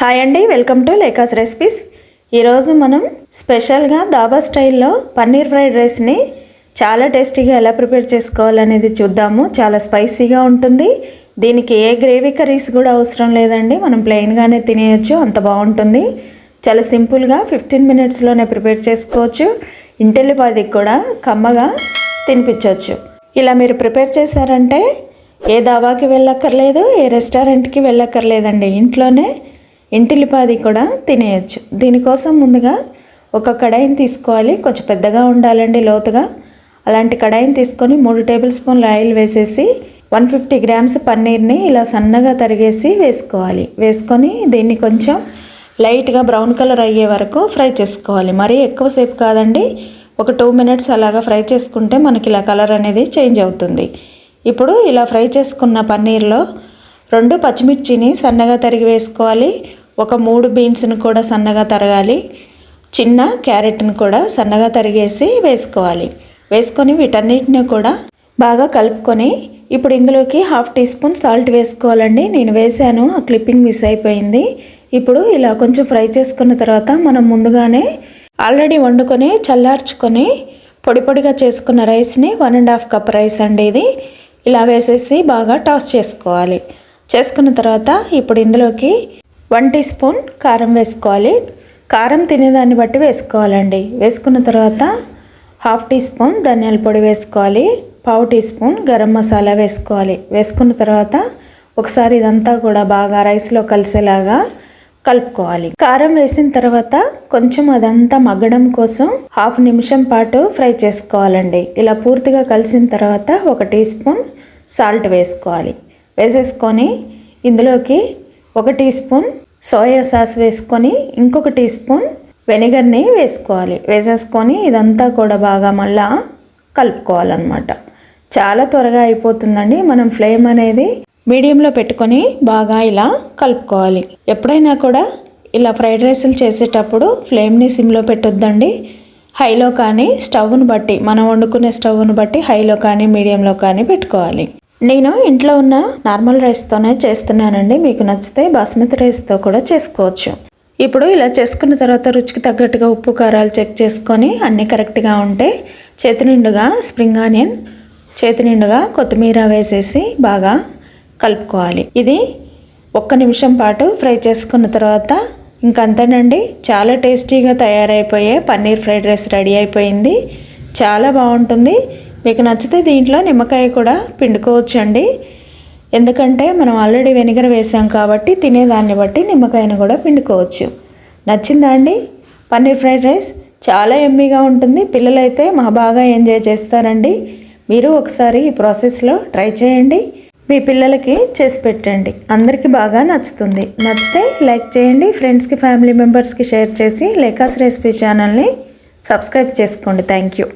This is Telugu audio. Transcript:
హాయ్ అండి, వెల్కమ్ టు లేకాస్ రెసిపీస్. ఈరోజు మనం స్పెషల్గా దాబా స్టైల్లో పన్నీర్ ఫ్రైడ్ రైస్ని చాలా టేస్టీగా ఎలా ప్రిపేర్ చేసుకోవాలనేది చూద్దాము. చాలా స్పైసీగా ఉంటుంది. దీనికి ఏ గ్రేవీ కర్రీస్ కూడా అవసరం లేదండి, మనం ప్లెయిన్గానే తినేయచ్చు, అంత బాగుంటుంది. చాలా సింపుల్గా 15 మినిట్స్లోనే ప్రిపేర్ చేసుకోవచ్చు. ఇంటిల్లిపాదికి కూడా కమ్మగా తినిపించవచ్చు. ఇలా మీరు ప్రిపేర్ చేశారంటే ఏ దాబాకి వెళ్ళక్కర్లేదు, ఏ రెస్టారెంట్కి వెళ్ళక్కర్లేదండి, ఇంట్లోనే ఇంటిల్లిపాది కూడా తినేయచ్చు. దీనికోసం ముందుగా ఒక కడాయిని తీసుకోవాలి. కొంచెం పెద్దగా ఉండాలండి, లోతుగా. అలాంటి కడాయిని తీసుకొని 3 టేబుల్ స్పూన్ల ఆయిల్ వేసేసి 150 గ్రామ్స్ పన్నీర్ని ఇలా సన్నగా తరిగేసి వేసుకోవాలి. వేసుకొని దీన్ని కొంచెం లైట్గా బ్రౌన్ కలర్ అయ్యే వరకు ఫ్రై చేసుకోవాలి. మరీ ఎక్కువసేపు కాదండి, ఒక 2 మినిట్స్ అలాగా ఫ్రై చేసుకుంటే మనకి ఇలా కలర్ అనేది చేంజ్ అవుతుంది. ఇప్పుడు ఇలా ఫ్రై చేసుకున్న పన్నీర్లో 2 పచ్చిమిర్చిని సన్నగా తరిగి వేసుకోవాలి. ఒక 3 బీన్స్ని కూడా సన్నగా తరగాలి. చిన్న క్యారెట్ని కూడా సన్నగా తరిగేసి వేసుకోవాలి. వేసుకొని వీటన్నిటిని కూడా బాగా కలుపుకొని ఇప్పుడు ఇందులోకి 1/2 టీ స్పూన్ సాల్ట్ వేసుకోవాలండి. నేను వేసాను, ఆ క్లిప్పింగ్ మిస్ అయిపోయింది. ఇప్పుడు ఇలా కొంచెం ఫ్రై చేసుకున్న తర్వాత మనం ముందుగానే ఆల్రెడీ వండుకొని చల్లార్చుకొని పొడి పొడిగా చేసుకున్న రైస్ని 1.5 కప్ రైస్ అండి ఇది, ఇలా వేసేసి బాగా టాస్ చేసుకోవాలి. చేసుకున్న తర్వాత ఇప్పుడు ఇందులోకి 1 టీ స్పూన్ కారం వేసుకోవాలి. కారం తినేదాన్ని బట్టి వేసుకోవాలండి. వేసుకున్న తర్వాత 1/2 టీ స్పూన్ ధనియాల పొడి వేసుకోవాలి. 1/4 టీ స్పూన్ గరం మసాలా వేసుకోవాలి. వేసుకున్న తర్వాత ఒకసారి ఇదంతా కూడా బాగా రైస్లో కలిసేలాగా కలుపుకోవాలి. కారం వేసిన తర్వాత కొంచెం అదంతా మగ్గడం కోసం 1/2 నిమిషం పాటు ఫ్రై చేసుకోవాలండి. ఇలా పూర్తిగా కలిసిన తర్వాత 1 టీ స్పూన్ సాల్ట్ వేసుకోవాలి. వేసేసుకొని ఇందులోకి 1 టీ స్పూన్ సోయా సాస్ వేసుకొని ఇంకొక టీ స్పూన్ వెనిగర్ని వేసుకోవాలి. వేసేసుకొని ఇదంతా కూడా బాగా మళ్ళా కలుపుకోవాలన్నమాట. చాలా త్వరగా అయిపోతుందండి. మనం ఫ్లేమ్ అనేది మీడియంలో పెట్టుకొని బాగా ఇలా కలుపుకోవాలి. ఎప్పుడైనా కూడా ఇలా ఫ్రైడ్ రైస్లు చేసేటప్పుడు ఫ్లేమ్ని సిమ్లో పెట్టొద్దండి. హైలో కానీ స్టవ్ను బట్టి, మనం వండుకునే స్టవ్ను బట్టి హైలో కానీ మీడియంలో కానీ పెట్టుకోవాలి. నేను ఇంట్లో ఉన్న నార్మల్ రైస్తోనే చేస్తున్నానండి. మీకు నచ్చితే బాస్మతి రైస్తో కూడా చేసుకోవచ్చు. ఇప్పుడు ఇలా చేసుకున్న తర్వాత రుచికి తగ్గట్టుగా ఉప్పు కారాలు చెక్ చేసుకొని అన్నీ కరెక్ట్గా ఉంటే చేతి నిండుగా స్ప్రింగ్ ఆనియన్, చేతి నిండుగా కొత్తిమీర వేసేసి బాగా కలుపుకోవాలి. ఇది 1 నిమిషం పాటు ఫ్రై చేసుకున్న తర్వాత ఇంకంతేనండి, చాలా టేస్టీగా తయారైపోయే పన్నీర్ ఫ్రైడ్ రైస్ రెడీ అయిపోయింది. చాలా బాగుంటుంది. మీకు నచ్చితే దీంట్లో నిమ్మకాయ కూడా పిండుకోవచ్చు అండి, ఎందుకంటే మనం ఆల్రెడీ వెనిగర్ వేసాం కాబట్టి తినేదాన్ని బట్టి నిమ్మకాయను కూడా పిండుకోవచ్చు. నచ్చిందా అండి? పన్నీర్ ఫ్రైడ్ రైస్ చాలా యమ్మీగా ఉంటుంది. పిల్లలైతే బాగా ఎంజాయ్ చేస్తారండి. మీరు ఒకసారి ఈ ప్రాసెస్లో ట్రై చేయండి, మీ పిల్లలకి చేసి పెట్టండి, అందరికీ బాగా నచ్చుతుంది. నచ్చితే లైక్ చేయండి, ఫ్రెండ్స్కి ఫ్యామిలీ మెంబర్స్కి షేర్ చేసి లేకాస్ రెసిపీ ఛానల్ని సబ్స్క్రైబ్ చేసుకోండి. Thank you.